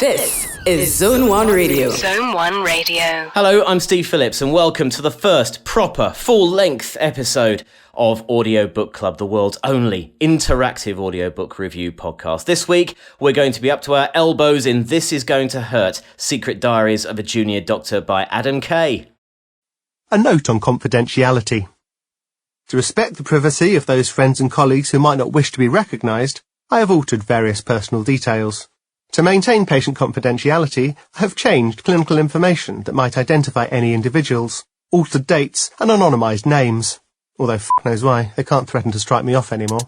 This is Zone 1 Radio. Zone 1 Radio. Hello, I'm Steve Phillips and welcome to the first proper full-length episode of Audiobook Club, the world's only interactive audiobook review podcast. This week, we're going to be up to our elbows in This Is Going to Hurt, Secret Diaries of a Junior Doctor by Adam Kay. A note on confidentiality. To respect the privacy of those friends and colleagues who might not wish to be recognised, I have altered various personal details. To maintain patient confidentiality, I have changed clinical information that might identify any individuals, altered dates and anonymised names. Although f*** knows why, they can't threaten to strike me off anymore.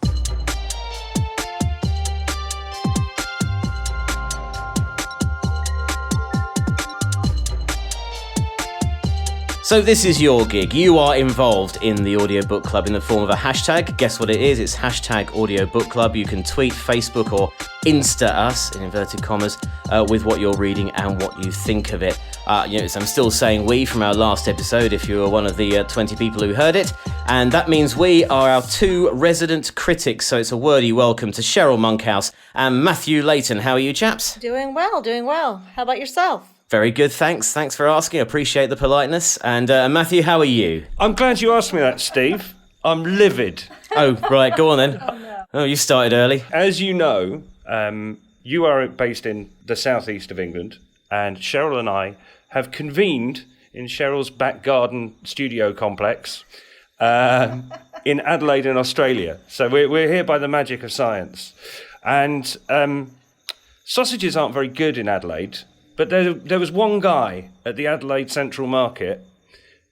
So this is your gig. You are involved in the Audiobook Club in the form of a hashtag. Guess what it is? It's hashtag Audiobook Club. You can tweet, Facebook or Insta us, in inverted commas, with what you're reading and what you think of it. I'm still saying we from our last episode if you were one of the 20 people who heard it. And that means we are our two resident critics. So it's a wordy welcome to Cheryl Monkhouse and Matthew Layton. How are you chaps? Doing well. How about yourself? Very good, thanks. Thanks for asking. I appreciate the politeness. And Matthew, how are you? I'm glad you asked me that, Steve. I'm livid. Oh, right, go on then. Oh, you started early. As you know, you are based in the southeast of England, and Cheryl and I have convened in Cheryl's back garden studio complex in Adelaide in Australia. So we're here by the magic of science. And sausages aren't very good in Adelaide. But there was one guy at the Adelaide Central Market,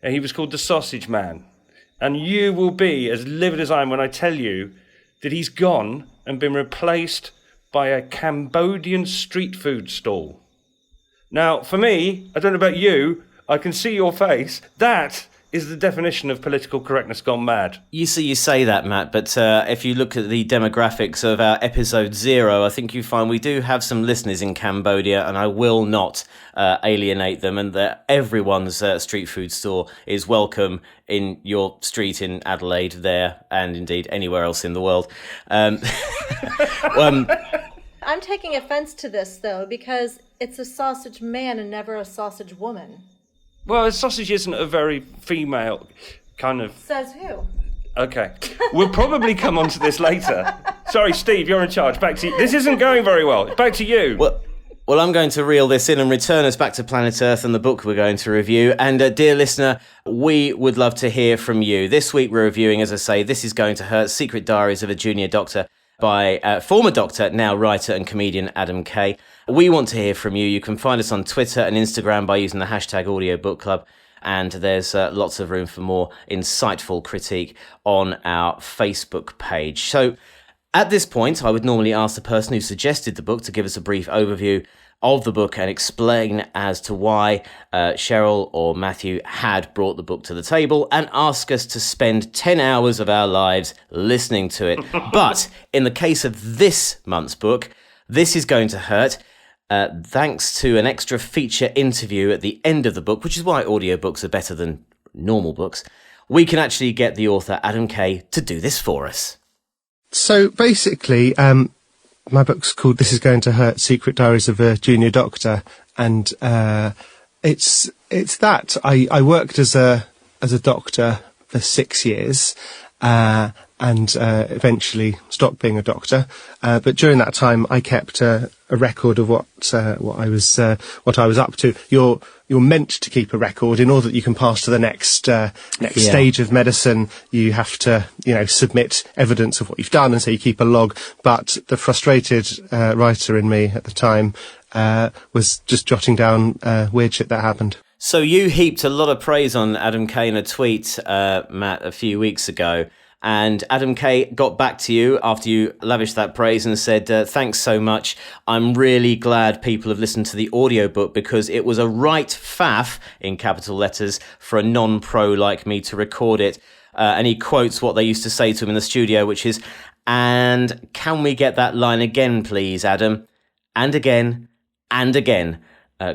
and he was called the Sausage Man. And you will be as livid as I am when I tell you that he's gone and been replaced by a Cambodian street food stall. Now, for me, I don't know about you, I can see your face. That is the definition of political correctness gone mad. You say that, Matt, but if you look at the demographics of our episode 0, I think you find we do have some listeners in Cambodia, and I will not alienate them, and that everyone's street food store is welcome in your street in Adelaide there, and indeed anywhere else in the world. I'm taking offense to this, though, because it's a sausage man and never a sausage woman. Well, a sausage isn't a very female kind of... Says who? Okay. We'll probably come on to this later. Sorry, Steve, you're in charge. Back to you. This isn't going very well. Back to you. Well, I'm going to reel this in and return us back to Planet Earth and the book we're going to review. And dear listener, we would love to hear from you. This week we're reviewing, as I say, This Is Going to Hurt, Secret Diaries of a Junior Doctor by former Doctor, now writer and comedian Adam Kay. We want to hear from you. You can find us on Twitter and Instagram by using the hashtag Audiobook Club. And there's lots of room for more insightful critique on our Facebook page. So at this point, I would normally ask the person who suggested the book to give us a brief overview of the book and explain as to why Cheryl or Matthew had brought the book to the table and ask us to spend 10 hours of our lives listening to it. But in the case of this month's book, This Is Going to Hurt, thanks to an extra feature interview at the end of the book, which is why audiobooks are better than normal books, we can actually get the author Adam Kay to do this for us. So basically, my book's called This Is Going to Hurt, Secret Diaries of a Junior Doctor, and it's that. I worked as a doctor for 6 years, and eventually stopped being a doctor. But during that time, I kept a record of what I was up to. You're meant to keep a record in order that you can pass to the next stage of medicine. You have to, submit evidence of what you've done, and so you keep a log. But the frustrated writer in me at the time was just jotting down weird shit that happened. So you heaped a lot of praise on Adam Kay in a tweet, Matt, a few weeks ago. And Adam Kay got back to you after you lavished that praise and said, thanks so much. I'm really glad people have listened to the audiobook because it was a right faff, in capital letters, for a non-pro like me to record it. And he quotes what they used to say to him in the studio, which is, and can we get that line again, please, Adam? And again, and again.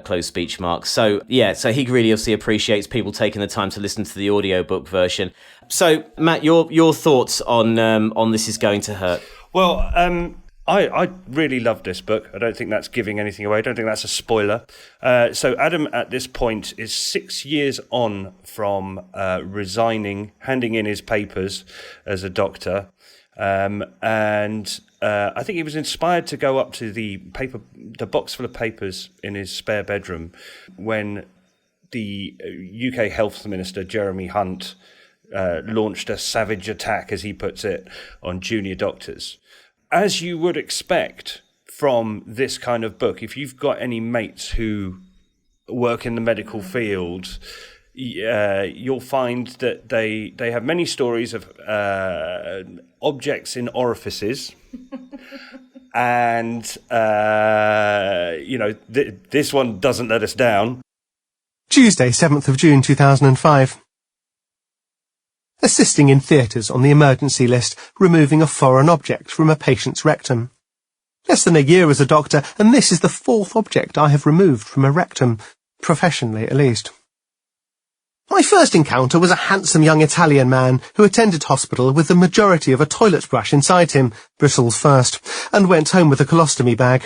Close speech marks. So he really obviously appreciates people taking the time to listen to the audiobook version. So Matt, your thoughts on This Is Going to Hurt? Well, I really loved this book. I don't think that's giving anything away. I don't think that's a spoiler. So Adam, at this point, is 6 years on from resigning, handing in his papers as a doctor. And I think he was inspired to go up to the box full of papers in his spare bedroom when the UK Health Minister, Jeremy Hunt, launched a savage attack, as he puts it, on junior doctors. As you would expect from this kind of book, if you've got any mates who work in the medical field, you'll find that they have many stories of objects in orifices. And, this one doesn't let us down. Tuesday, 7th of June 2005. Assisting in theatres on the emergency list, removing a foreign object from a patient's rectum. Less than a year as a doctor, and this is the 4th object I have removed from a rectum, professionally at least. My first encounter was a handsome young Italian man who attended hospital with the majority of a toilet brush inside him, bristles first, and went home with a colostomy bag.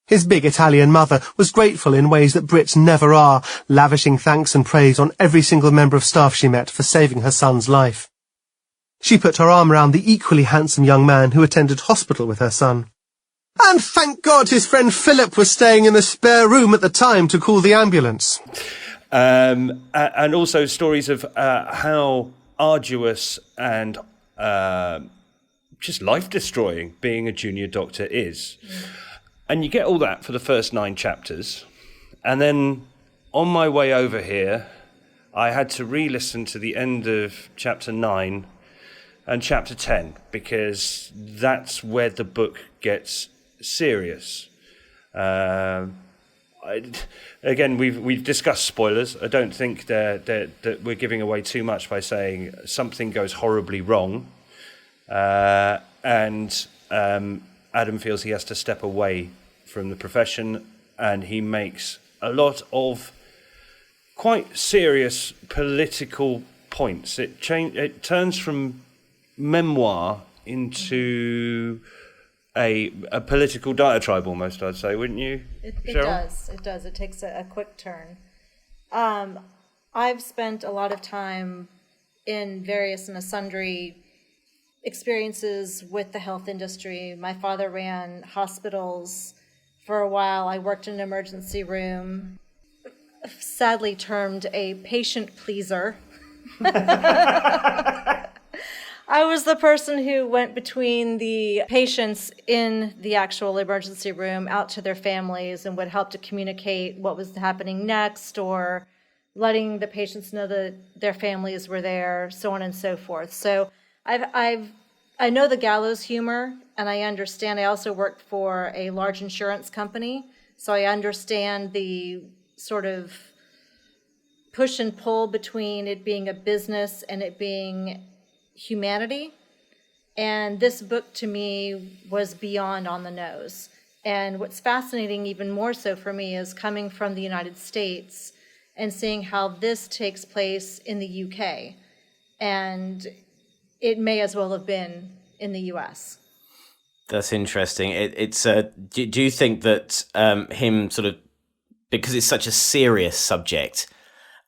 His big Italian mother was grateful in ways that Brits never are, lavishing thanks and praise on every single member of staff she met for saving her son's life. She put her arm around the equally handsome young man who attended hospital with her son. And thank God his friend Philip was staying in the spare room at the time to call the ambulance. And also stories of how arduous and just life-destroying being a junior doctor is. And you get all that for the first 9 chapters. And then on my way over here, I had to re-listen to the end of chapter 9 and chapter 10, because that's where the book gets serious. Again, we've discussed spoilers. I don't think that we're giving away too much by saying something goes horribly wrong. And Adam feels he has to step away from the profession, and he makes a lot of quite serious political points. It turns from memoir into a political diatribe almost, I'd say, wouldn't you, Cheryl? It does. It takes a quick turn. I've spent a lot of time in various and sundry experiences with the health industry. My father ran hospitals for a while. I worked in an emergency room, sadly termed a patient pleaser. I was the person who went between the patients in the actual emergency room out to their families and would help to communicate what was happening next, or letting the patients know that their families were there, so on and so forth. So I know the gallows humor, and I understand. I also worked for a large insurance company, so I understand the sort of push and pull between it being a business and it being humanity. And this book to me was beyond on the nose. And what's fascinating even more so for me is coming from the United States and seeing how this takes place in the UK. And it may as well have been in the US. That's interesting. Do you think that him sort of, because it's such a serious subject,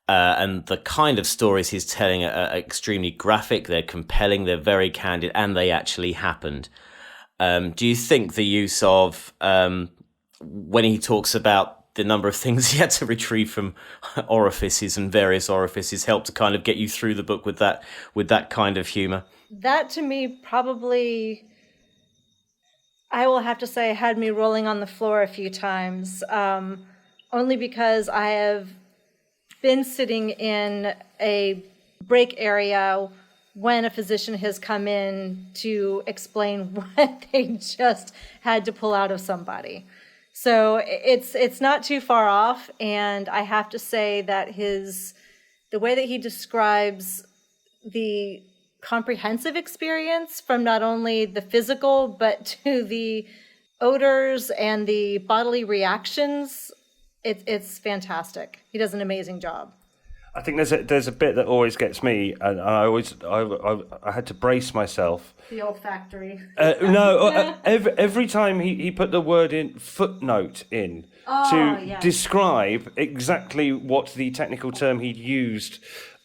and the kind of stories he's telling are extremely graphic, they're compelling, they're very candid, and they actually happened. Do you think the use of, when he talks about the number of things he had to retrieve from orifices and various orifices, helped to kind of get you through the book with that kind of humour? That to me probably, I will have to say, had me rolling on the floor a few times, only because I have been sitting in a break area when a physician has come in to explain what they just had to pull out of somebody. So it's not too far off, and I have to say that the way that he describes the comprehensive experience, from not only the physical but to the odors and the bodily reactions, it's fantastic. He does an amazing job. I think there's a bit that always gets me, and I had to brace myself. The olfactory. Every time he put the word in footnote in to describe exactly what the technical term he'd used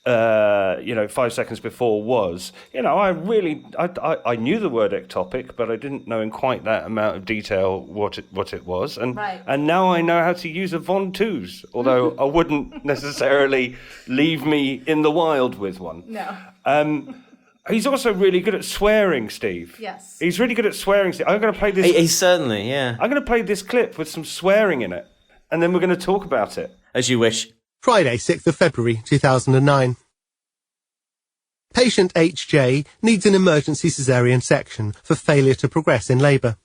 5 seconds before was, I knew the word ectopic, but I didn't know in quite that amount of detail what it was, and now I know how to use a Von Twos, although I wouldn't necessarily leave me in the wild with one. No. He's also really good at swearing, Steve. Yes. He's really good at swearing, Steve. I'm going to play this. He's certainly, yeah. I'm going to play this clip with some swearing in it, and then we're going to talk about it. As you wish. Friday, 6th of February 2009. Patient HJ needs an emergency caesarean section for failure to progress in labour.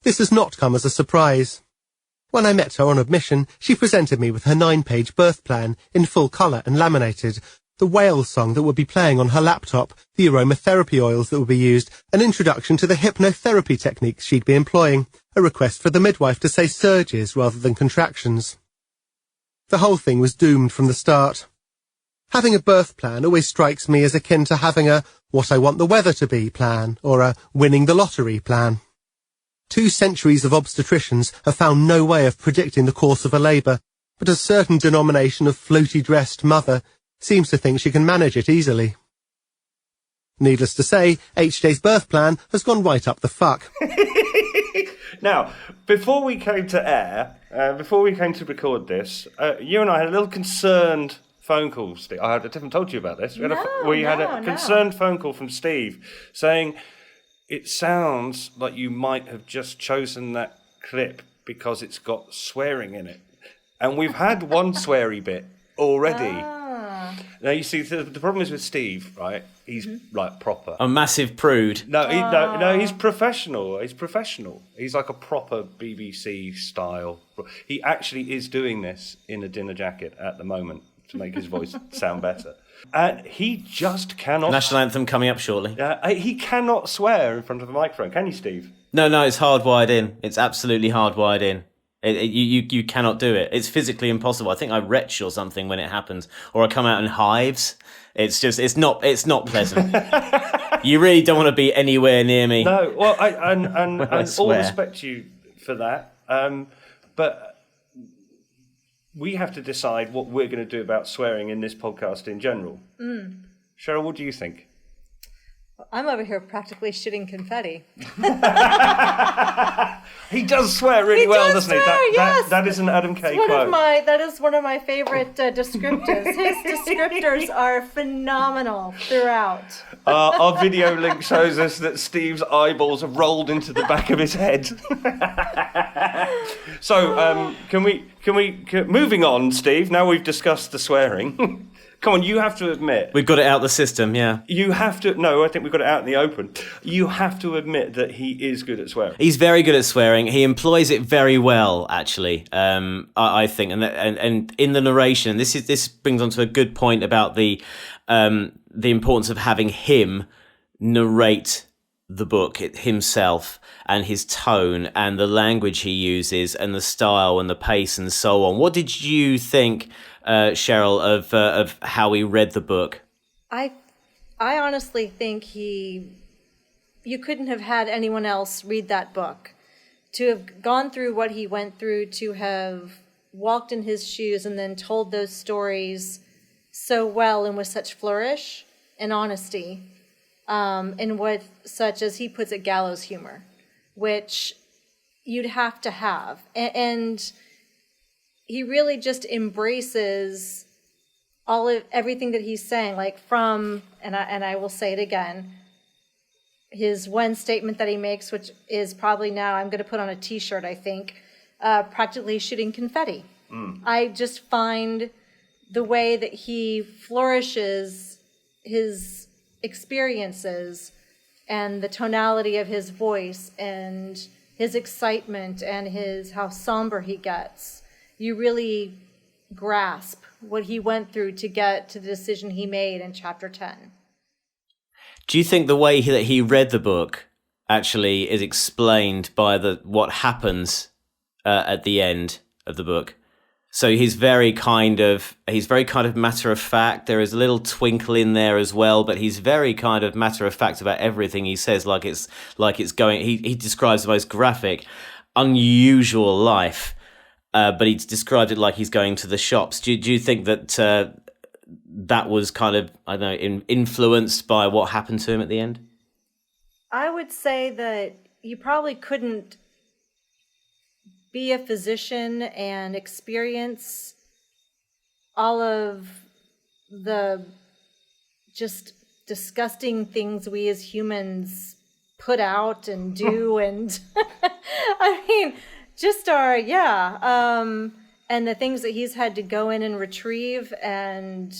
This has not come as a surprise. When I met her on admission, she presented me with her 9-page birth plan in full colour and laminated, the whale song that would be playing on her laptop, the aromatherapy oils that would be used, an introduction to the hypnotherapy techniques she'd be employing, a request for the midwife to say surges rather than contractions. The whole thing was doomed from the start. Having a birth plan always strikes me as akin to having a what I want the weather to be plan, or a winning the lottery plan. 2 centuries of obstetricians have found no way of predicting the course of a labour, but a certain denomination of floaty-dressed mother seems to think she can manage it easily. Needless to say, HJ's birth plan has gone right up the fuck. Now, before we came to air, before we came to record this, you and I had a little concerned phone call, Steve. I haven't told you about this. We had a concerned phone call from Steve saying, it sounds like you might have just chosen that clip because it's got swearing in it. And we've had one sweary bit already. Now, you see, the problem is with Steve, right? He's like proper. A massive prude. No, he's professional. He's like a proper BBC style. He actually is doing this in a dinner jacket at the moment to make his voice sound better. And he just cannot... National anthem coming up shortly. He cannot swear in front of a microphone. Can you, Steve? No, it's hardwired in. It's absolutely hardwired in. You cannot do it. It's physically impossible. I think I retch or something when it happens, or I come out in hives. It's not pleasant. You really don't want to be anywhere near me. No, well, and all respect to you for that. But we have to decide what we're going to do about swearing in this podcast in general. Cheryl, what do you think? I'm over here practically shitting confetti. He does swear really well, doesn't he? Yes. That is an Adam Kay quote. That is one of my favorite descriptors. His descriptors are phenomenal throughout. Our video link shows us that Steve's eyeballs have rolled into the back of his head. So, moving on, Steve, now we've discussed the swearing. Come on, you have to admit... We've got it out the system, yeah. You have to... No, I think we've got it out in the open. You have to admit that he is good at swearing. He's very good at swearing. He employs it very well, actually, I think. And in the narration, this brings on to a good point about the importance of having him narrate the book himself, and his tone and the language he uses and the style and the pace and so on. What did you think... Cheryl, of how he read the book? I honestly think you couldn't have had anyone else read that book. To have gone through what he went through, to have walked in his shoes and then told those stories so well and with such flourish and honesty, and with such, as he puts it, gallows humor, which you'd have to have. And he really just embraces everything that he's saying, like from, and I will say it again, his one statement that he makes, which is probably now, I'm going to put on a t-shirt, I think, practically shooting confetti. I just find the way that he flourishes his experiences and the tonality of his voice and his excitement and how somber he gets. You really grasp what he went through to get to the decision he made in chapter 10. Do you think the way that he read the book actually is explained by what happens at the end of the book? So he's very kind of matter of fact. There is a little twinkle in there as well, but he's very kind of matter of fact about everything he says, like it's going. He describes the most graphic, unusual life, but he described it like he's going to the shops. Do you think that that was kind of, I don't know, influenced by what happened to him at the end? I would say that you probably couldn't be a physician and experience all of the just disgusting things we as humans put out and do. And I mean, just and the things that he's had to go in and retrieve. And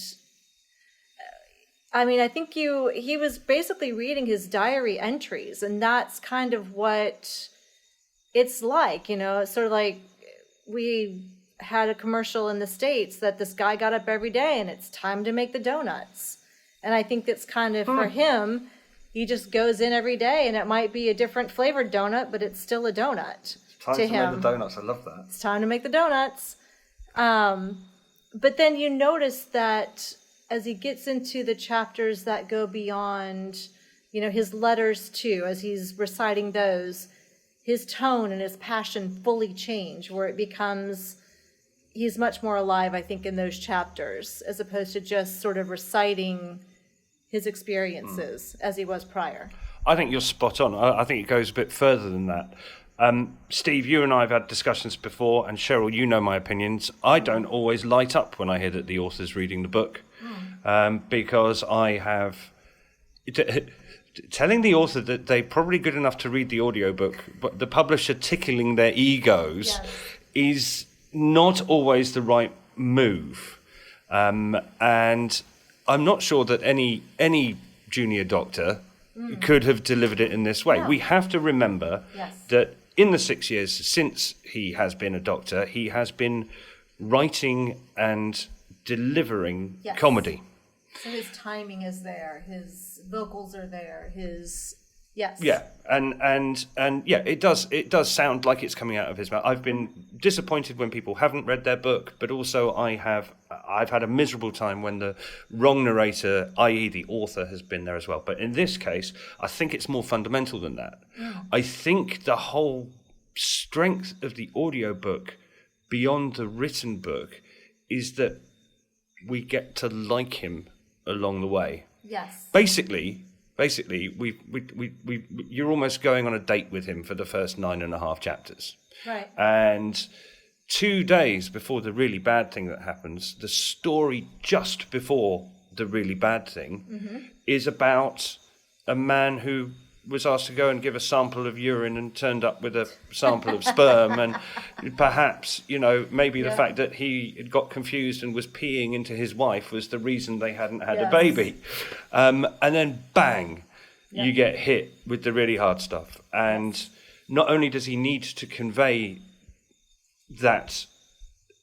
I mean, I think he was basically reading his diary entries, and that's kind of what it's like, it's sort of like we had a commercial in the States that this guy got up every day and it's time to make the donuts. And I think that's kind of for him, he just goes in every day and it might be a different flavored donut, but it's still a donut to him. Make the donuts. I love that. It's time to make the donuts. But then you notice that as he gets into the chapters that go beyond, his letters too, as he's reciting those, his tone and his passion fully change, where it becomes, he's much more alive, I think, in those chapters, as opposed to just sort of reciting his experiences as he was prior. I think you're spot on. I think it goes a bit further than that. Steve, you and I have had discussions before, and Cheryl, you know my opinions. I don't always light up when I hear that the author's reading the book, because I have... telling the author that they're probably good enough to read the audiobook, but the publisher tickling their egos is not always the right move. And I'm not sure that any junior doctor could have delivered it in this way. No. We have to remember that in the 6 years since he has been a doctor, he has been writing and delivering comedy. So his timing is there, his vocals are there, it does sound like it's coming out of his mouth. I've been disappointed when people haven't read their book, but also I've had a miserable time when the wrong narrator, i.e. the author, has been there as well. But in this case, I think it's more fundamental than that. I think the whole strength of the audiobook beyond the written book is that we get to like him along the way. Yes. Basically, you're almost going on a date with him for the first 9.5 chapters. Right. And 2 days before the really bad thing that happens, the story just before the really bad thing is about a man who was asked to go and give a sample of urine and turned up with a sample of sperm, and perhaps, maybe the fact that he had got confused and was peeing into his wife was the reason they hadn't had a baby. And then bang, you get hit with the really hard stuff. And not only does he need to convey that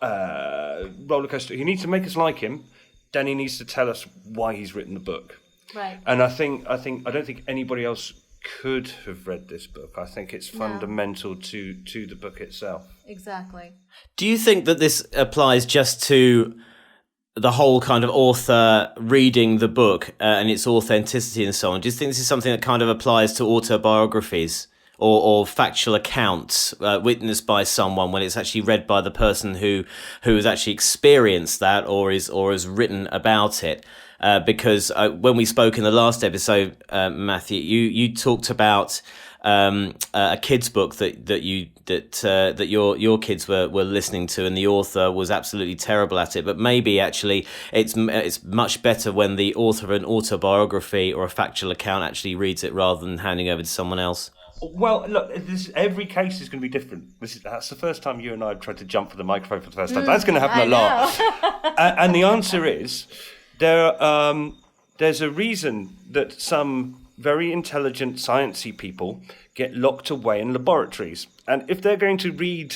roller coaster, he needs to make us like him, then he needs to tell us why he's written the book. Right. And I don't think anybody else could have read this book. I think it's fundamental to the book itself. Exactly. Do you think that this applies just to the whole kind of author reading the book and its authenticity and so on? Do you think this is something that kind of applies to autobiographies or factual accounts witnessed by someone when it's actually read by the person who has actually experienced that or has written about it? Because when we spoke in the last episode, Matthew, you talked about a kid's book that your kids were listening to, and the author was absolutely terrible at it. But maybe actually it's much better when the author of an autobiography or a factual account actually reads it rather than handing over to someone else. Well, look, every case is going to be different. That's the first time you and I have tried to jump for the microphone for the first time. That's going to happen a lot. And the answer is, there's a reason that some very intelligent, sciencey people get locked away in laboratories. And if they're going to read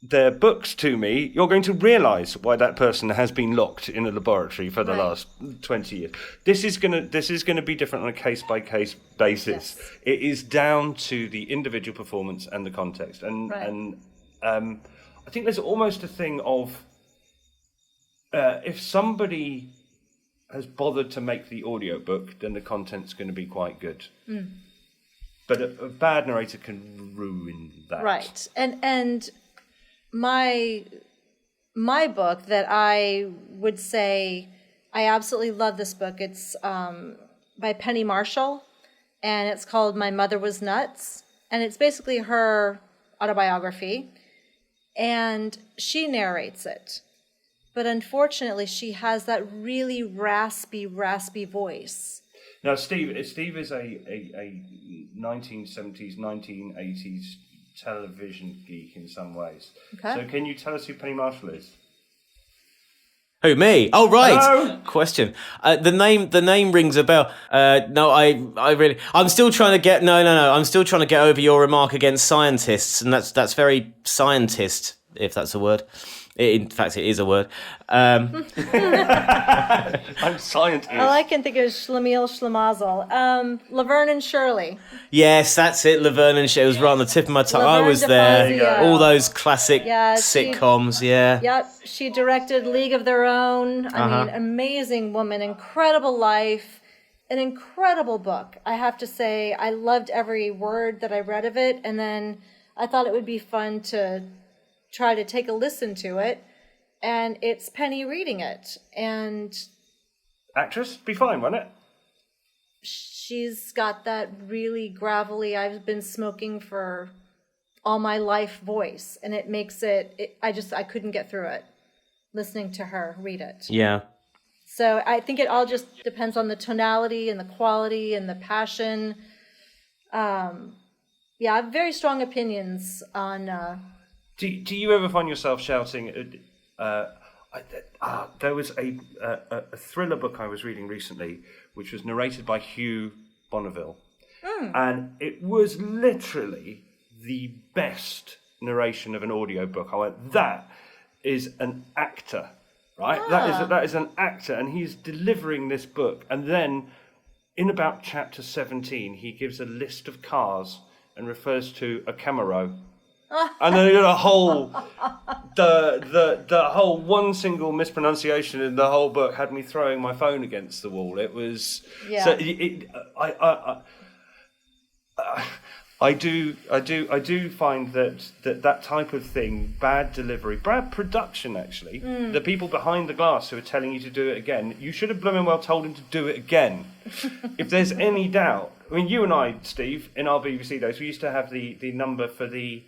their books to me, you're going to realise why that person has been locked in a laboratory for the last 20 years. This is going to be different on a case-by-case basis. Yes. It is down to the individual performance and the context. And I think there's almost a thing of if somebody has bothered to make the audiobook, then the content's going to be quite good. But a bad narrator can ruin that. Right. And my book that I would say I absolutely love this book. It's by Penny Marshall, and it's called My Mother Was Nuts. And it's basically her autobiography, and she narrates it. But unfortunately, she has that really raspy voice. Now, Steve is a 1970s, 1980s television geek in some ways. Okay. So can you tell us who Penny Marshall is? Who, me? Oh, right. Hello? Question. The name rings a bell. No, I'm still trying to get. No. I'm still trying to get over your remark against scientists, and that's very scientist, if that's a word. In fact, it is a word. I'm scientist. All I can think of is Schlemiel Schlemazel. Laverne and Shirley. Yes, that's it. Laverne and Shirley. It was right on the tip of my tongue. I Laverne was there. DeFazio. All those classic Yeah, sitcoms. Yeah. Yep, she directed League of Their Own. I mean, amazing woman, incredible life, an incredible book. I have to say, I loved every word that I read of it, and then I thought it would be fun to try to take a listen to it, and it's Penny reading it, and Actress? Be fine, won't it? she's got that really gravelly, I've been smoking for all my life voice, and it makes I couldn't get through it listening to her read it. Yeah. So I think it all just depends on the tonality and the quality and the passion. I have very strong opinions on... Do you ever find yourself shouting? There was a thriller book I was reading recently, which was narrated by Hugh Bonneville, and it was literally the best narration of an audiobook. I went, that is an actor, right? That is an actor, and he's delivering this book. And then, in about chapter 17, he gives a list of cars and refers to a Camaro. And then the whole one single mispronunciation in the whole book had me throwing my phone against the wall. It was so. I do find that type of thing, bad delivery, bad production. Actually, the people behind the glass who are telling you to do it again, you should have blooming well told him to do it again. If there's any doubt, I mean, you and I, Steve, in our BBC days, we used to have the number for the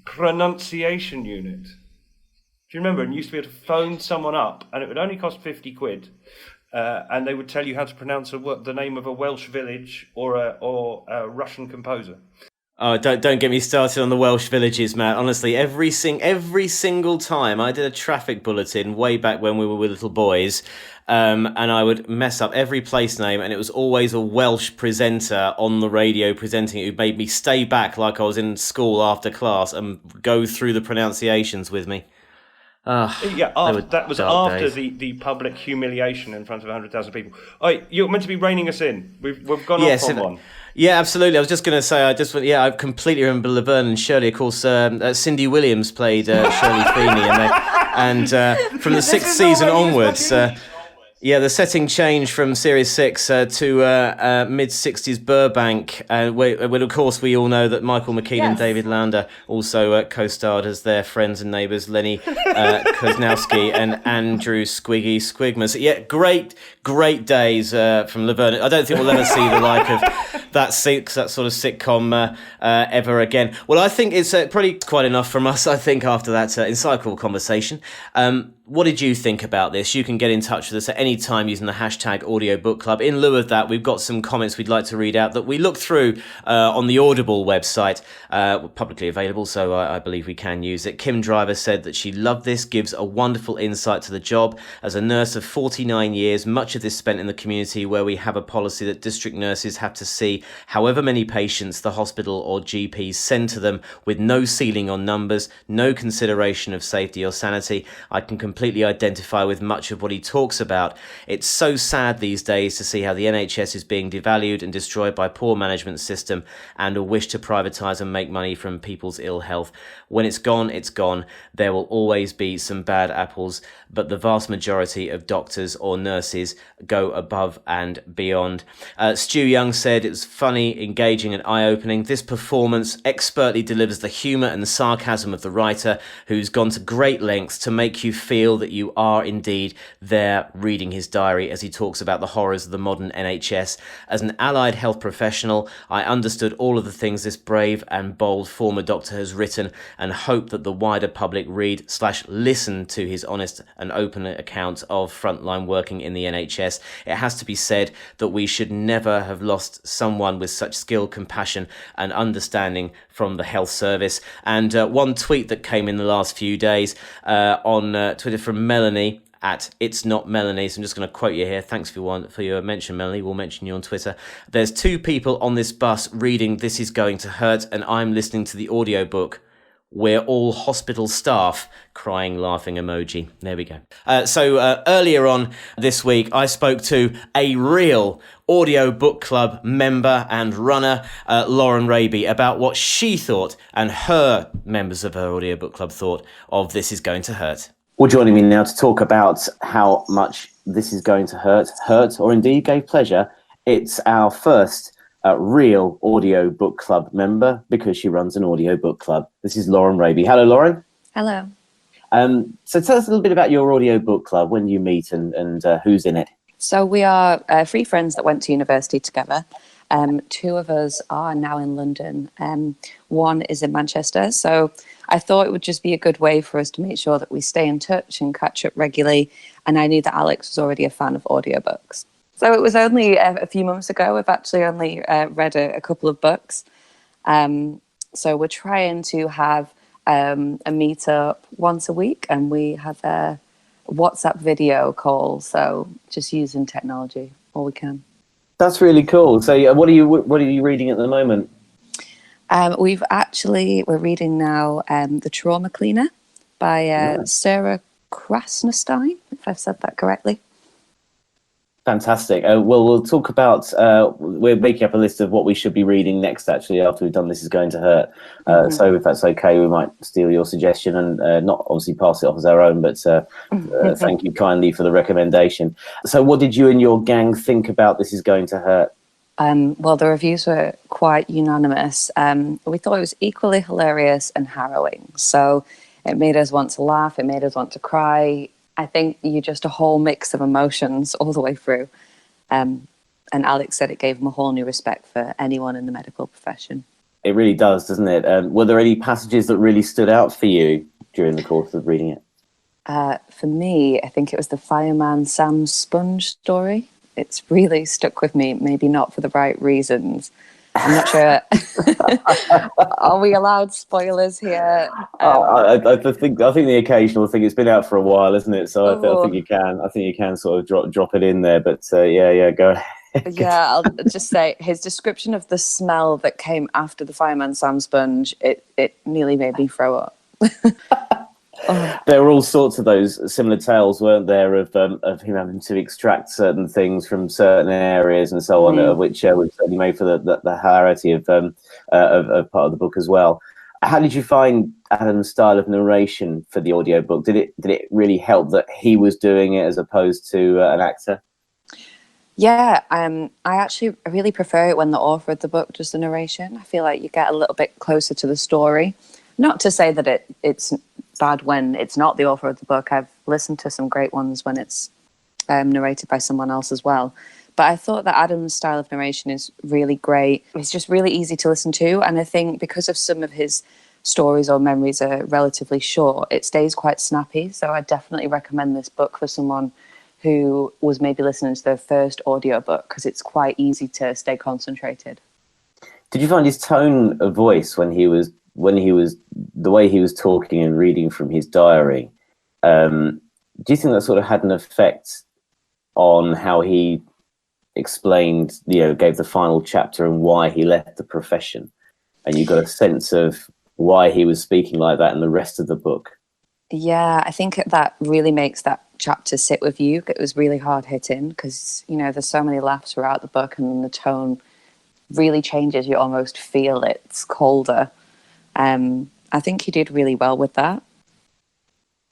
pronunciation unit. Do you remember? And you used to be able to phone someone up, and it would only cost 50 quid, and they would tell you how to pronounce the name of a Welsh village or a Russian composer. Oh, don't get me started on the Welsh villages, Matt. Honestly, every single time I did a traffic bulletin way back when we were little boys, and I would mess up every place name, and it was always a Welsh presenter on the radio presenting it who made me stay back like I was in school after class and go through the pronunciations with me. That was after days. the public humiliation in front of 100,000 people. Oh, you're meant to be reining us in. We've gone off on one. Yeah, absolutely. I was just going to say, I completely remember Laverne and Shirley. Of course, Cindy Williams played Shirley Feeney, and from the sixth season onwards, the setting changed from Series 6 to mid-60s Burbank, when of course we all know that Michael McKean and David Lander also co-starred as their friends and neighbours, Lenny Koznowski and Andrew Squiggy Squigman. So yeah, great days from Laverne. I don't think we'll ever see the like of that sort of sitcom ever again. Well, I think it's probably quite enough from us, I think, after that insightful conversation. What did you think about this? You can get in touch with us at any time using the hashtag Audiobook Club. In lieu of that, we've got some comments we'd like to read out that we looked through on the Audible website, publicly available, so I believe we can use it. Kim Driver said that she loved this, gives a wonderful insight to the job. As a nurse of 49 years, much of this spent in the community where we have a policy that district nurses have to see however many patients the hospital or GPs send to them with no ceiling on numbers, no consideration of safety or sanity. I can completely identify with much of what he talks about. It's so sad these days to see how the NHS is being devalued and destroyed by poor management system and a wish to privatise and make money from people's ill health. When it's gone, it's gone. There will always be some bad apples, but the vast majority of doctors or nurses go above and beyond. Stu Young said it was funny, engaging and eye-opening. This performance expertly delivers the humour and sarcasm of the writer, who's gone to great lengths to make you feel that you are indeed there reading his diary as he talks about the horrors of the modern NHS. As an allied health professional, I understood all of the things this brave and bold former doctor has written and hope that the wider public read/listen to his honest and open account of frontline working in the NHS. It has to be said that we should never have lost someone with such skill, compassion and understanding from the health service. And one tweet that came in the last few days on Twitter from Melanie at It's Not Melanie. So I'm just going to quote you here. Thanks for your mention, Melanie. We'll mention you on Twitter. There's 2 people on this bus reading This Is Going to Hurt, and I'm listening to the audiobook. We're all hospital staff. Crying, laughing emoji. There we go. So earlier on this week, I spoke to a real Audiobook Club member and runner, Lauren Raby, about what she thought and her members of her Audiobook Club thought of This Is Going to Hurt. Well, joining me now to talk about how much This Is Going to hurt, or indeed gave pleasure, it's our first real Audiobook Club member, because she runs an Audiobook Club. This is Lauren Raby. Hello, Lauren. Hello. So tell us a little bit about your Audiobook Club, when you meet and who's in it. So we are 3 friends that went to university together. 2 of us are now in London. 1 is in Manchester. So I thought it would just be a good way for us to make sure that we stay in touch and catch up regularly. And I knew that Alex was already a fan of audiobooks. So it was only a few months ago. I've actually only read a couple of books. So we're trying to have a meetup once a week, and we have a WhatsApp video call. So just using technology all we can. That's really cool. So what are you reading at the moment? We're reading now The Trauma Cleaner by Sarah Krasnostein, if I've said that correctly. Fantastic. Well, we'll talk about, we're making up a list of what we should be reading next, actually, after we've done This Is Going to Hurt. So if that's okay, we might steal your suggestion and not obviously pass it off as our own, but thank you kindly for the recommendation. So what did you and your gang think about This Is Going to Hurt? Well, the reviews were quite unanimous. We thought it was equally hilarious and harrowing. So it made us want to laugh. It made us want to cry. I think you're just a whole mix of emotions all the way through. And Alex said it gave him a whole new respect for anyone in the medical profession. It really does, doesn't it? Were there any passages that really stood out for you during the course of reading it? For me, I think it was the fireman Sam Sponge story. It's really stuck with me, maybe not for the right reasons. I'm not sure. Are we allowed spoilers here? I think the occasional thing. It's been out for a while, isn't it? So I think you can. I think you can sort of drop it in there. But yeah, go ahead. Yeah, I'll just say his description of the smell that came after the fireman Sam Sponge. It nearly made me throw up. There were all sorts of those similar tales, weren't there, of him having to extract certain things from certain areas and so on, which certainly made for the hilarity of part of the book as well. How did you find Adam's style of narration for the audiobook? Did it really help that he was doing it as opposed to an actor? Yeah, I really prefer it when the author of the book does the narration. I feel like you get a little bit closer to the story. Not to say that it's bad when it's not the author of the book. I've listened to some great ones when it's narrated by someone else as well. But I thought that Adam's style of narration is really great. It's just really easy to listen to. And I think because of some of his stories or memories are relatively short, it stays quite snappy. So I definitely recommend this book for someone who was maybe listening to their first audiobook, because it's quite easy to stay concentrated. Did you find his tone of voice when he was the way he was talking and reading from his diary, do you think that sort of had an effect on how he explained, gave the final chapter and why he left the profession? And you got a sense of why he was speaking like that in the rest of the book? Yeah, I think that really makes that chapter sit with you. It was really hard hitting because, there's so many laughs throughout the book and the tone really changes. You almost feel it's colder. I think you did really well with that.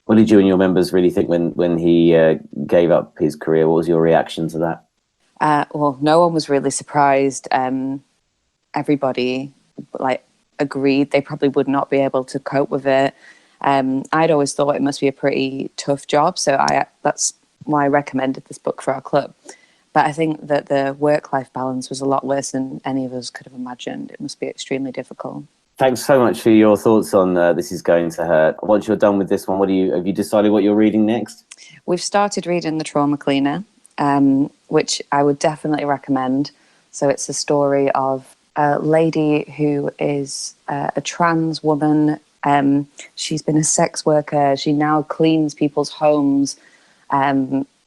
What did you and your members really think when he gave up his career? What was your reaction to that? Well, no one was really surprised. Everybody agreed they probably would not be able to cope with it. I'd always thought it must be a pretty tough job, so that's why I recommended this book for our club. But I think that the work-life balance was a lot worse than any of us could have imagined. It must be extremely difficult. Thanks so much for your thoughts on This Is Going to Hurt. Once you're done with this one, have you decided what you're reading next? We've started reading The Trauma Cleaner, which I would definitely recommend. So it's a story of a lady who is a trans woman. She's been a sex worker. She now cleans people's homes,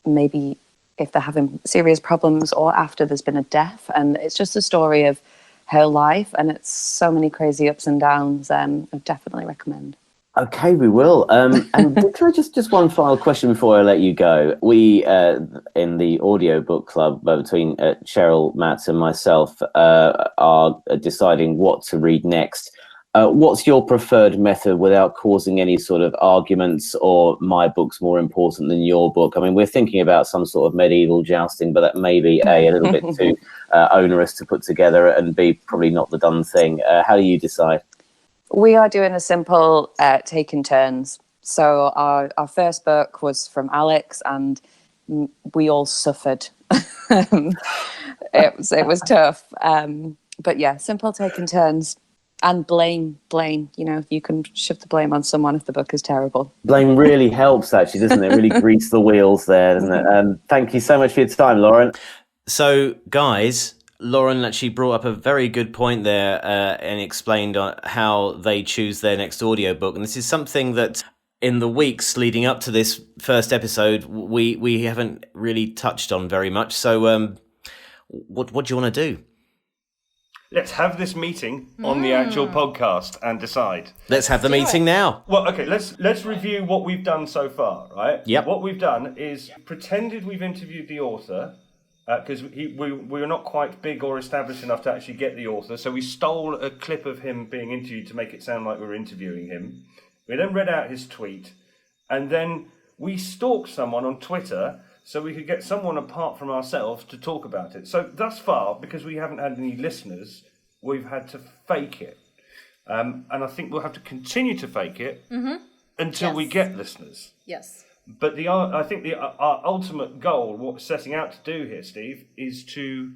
maybe if they're having serious problems or after there's been a death. And it's just a story of her life, and it's so many crazy ups and downs. I would definitely recommend. Okay, we will. And can I just one final question before I let you go? We, in the audiobook club, between Cheryl, Matt and myself, are deciding what to read next. What's your preferred method without causing any sort of arguments, or my book's more important than your book? I mean, we're thinking about some sort of medieval jousting, but that may be A, a little bit too onerous to put together, and B, probably not the done thing. How do you decide? We are doing a simple taking turns. So our first book was from Alex, and we all suffered. It was tough. But yeah, simple taking turns. And blame. You can shove the blame on someone if the book is terrible. Blame really helps, actually, doesn't it? Really grease the wheels there, doesn't it? Thank you so much for your time, Lauren. So, guys, Lauren actually brought up a very good point there and explained how they choose their next audiobook. And this is something that in the weeks leading up to this first episode, we haven't really touched on very much. So what do you want to do? Let's have this meeting on the actual podcast and decide. Let's have the meeting now. Well, okay, let's review what we've done so far, right? Yep. What we've done is pretended we've interviewed the author, because we were not quite big or established enough to actually get the author, so we stole a clip of him being interviewed to make it sound like we were interviewing him. We then read out his tweet, and then we stalked someone on Twitter so we could get someone apart from ourselves to talk about it. So thus far, because we haven't had any listeners, we've had to fake it. And I think we'll have to continue to fake it until we get listeners. Yes. But I think our ultimate goal, what we're setting out to do here, Steve, is to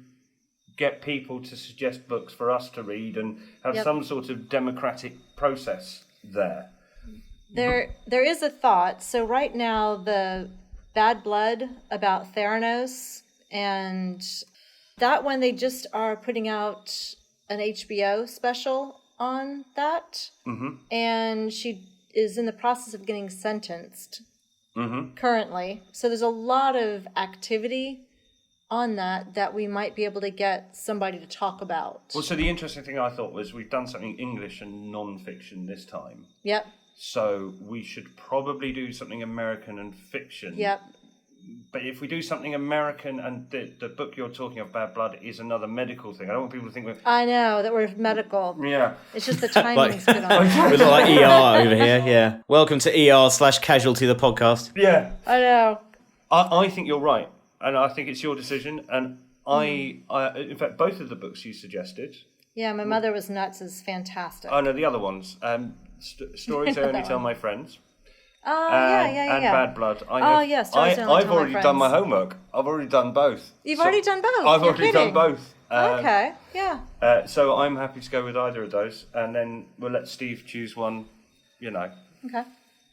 get people to suggest books for us to read and have some sort of democratic process there. There is a thought. So right now, the Bad Blood about Theranos, and that one, they just are putting out an HBO special on that. And she is in the process of getting sentenced currently. So there's a lot of activity on that we might be able to get somebody to talk about. Well, so the interesting thing I thought was we've done something English and non-fiction this time. Yep. So we should probably do something American and fiction. Yep. But if we do something American and the book you're talking of, Bad Blood, is another medical thing, I don't want people to think we're... I know, that we're medical. Yeah. It's just the timing's good on it. We look like ER over here, yeah. Welcome to ER/Casualty, the podcast. Yeah. I know. I think you're right, and I think it's your decision, and I in fact, both of the books you suggested... Yeah, My Mother Was Nuts is fantastic. Oh, no, the other ones. Stories I Only Tell My Friends. Oh, yeah. And Bad Blood. Stories I Only I've Tell My already Friends. done my homework. I've already done both. You've already done both? I've You're already done kidding. both. Okay, yeah. So I'm happy to go with either of those, and then we'll let Steve choose one, Okay.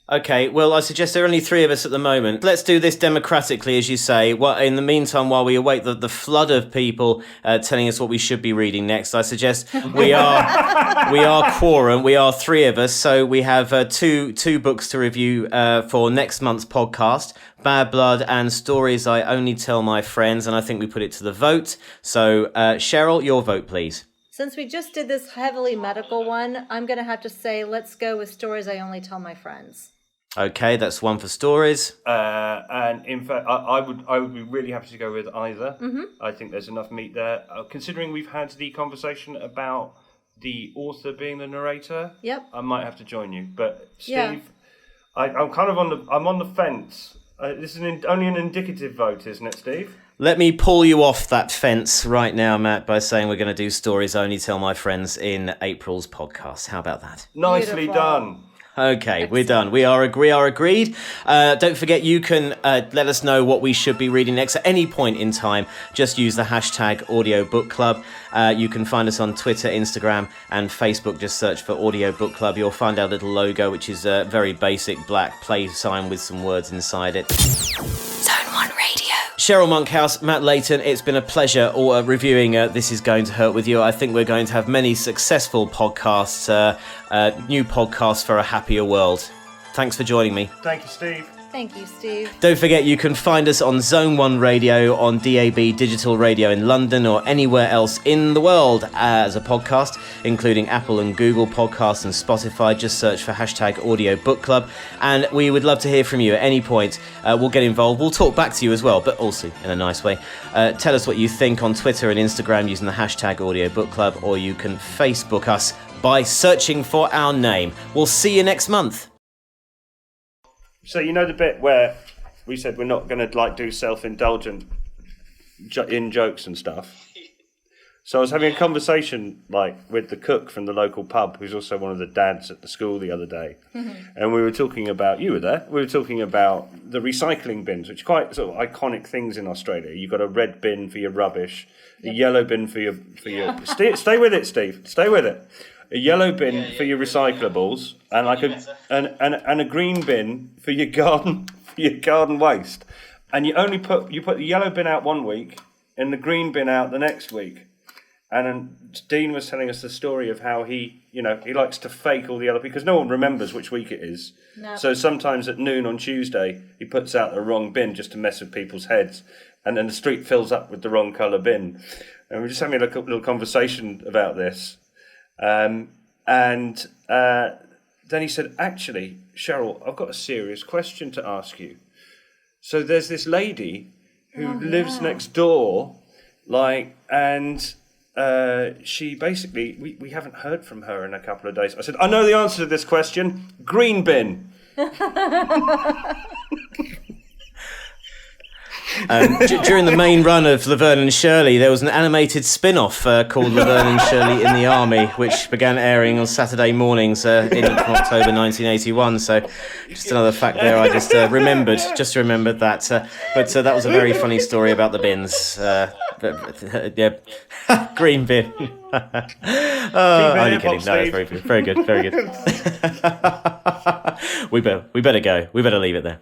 Okay, well, I suggest there are only three of us at the moment. Let's do this democratically, as you say. Well, in the meantime, while we await the flood of people telling us what we should be reading next, I suggest we are quorum. We are three of us, so we have two books to review for next month's podcast: Bad Blood and Stories I Only Tell My Friends. And I think we put it to the vote. So, Cheryl, your vote, please. Since we just did this heavily medical one, I'm going to have to say let's go with Stories I Only Tell My Friends. Okay, that's one for stories. And in fact, I would be really happy to go with either. I think there's enough meat there. Considering we've had the conversation about the author being the narrator, I might have to join you. But Steve, I'm kind of on the fence. This is only an indicative vote, isn't it, Steve? Let me pull you off that fence right now, Matt, by saying we're going to do stories only, tell my friends, in April's podcast. How about that? Nicely done. Okay, we're done. We are agreed. Don't forget, you can let us know what we should be reading next at any point in time. Just use the hashtag Audiobook Club. You can find us on Twitter, Instagram, and Facebook. Just search for Audiobook Club. You'll find our little logo, which is a very basic black play sign with some words inside it. Zone 1 Radio. Cheryl Monkhouse, Matt Layton, it's been a pleasure reviewing This Is Going to Hurt with you. I think we're going to have many successful podcasts, new podcasts for a happier world. Thanks for joining me. Thank you, Steve. Thank you, Steve. Don't forget, you can find us on Zone 1 Radio, on DAB Digital Radio in London, or anywhere else in the world as a podcast, including Apple and Google Podcasts and Spotify. Just search for hashtag Audiobook Club. And we would love to hear from you at any point. We'll get involved. We'll talk back to you as well, but also in a nice way. Tell us what you think on Twitter and Instagram using the hashtag Audiobook Club, or you can Facebook us by searching for our name. We'll see you next month. So you know the bit where we said we're not going to do self-indulgent in jokes and stuff. So I was having a conversation with the cook from the local pub, who's also one of the dads at the school, the other day, and we were talking about, you were there. We were talking about the recycling bins, which are quite sort of iconic things in Australia. You've got a red bin for your rubbish, a yellow bin for your. Stay with it, Steve. Stay with it. A yellow bin for your recyclables, and a green bin for your garden waste. And you put the yellow bin out one week and the green bin out the next week. And then Dean was telling us the story of how he likes to fake all the yellow because no one remembers which week it is. No. So sometimes at noon on Tuesday he puts out the wrong bin just to mess with people's heads, and then the street fills up with the wrong colour bin. And we're just having a little conversation about this. And then he said, actually, Cheryl, I've got a serious question to ask you. So there's this lady who lives next door, and she basically, we haven't heard from her in a couple of days. I said, I know the answer to this question. Green bin. During the main run of Laverne and Shirley, there was an animated spin-off called Laverne and Shirley in the Army, which began airing on Saturday mornings in October 1981. So, just another fact there. I just remembered that. But that was a very funny story about the bins. Green bin. Only kidding. No, it's very good. We better go. We better leave it there.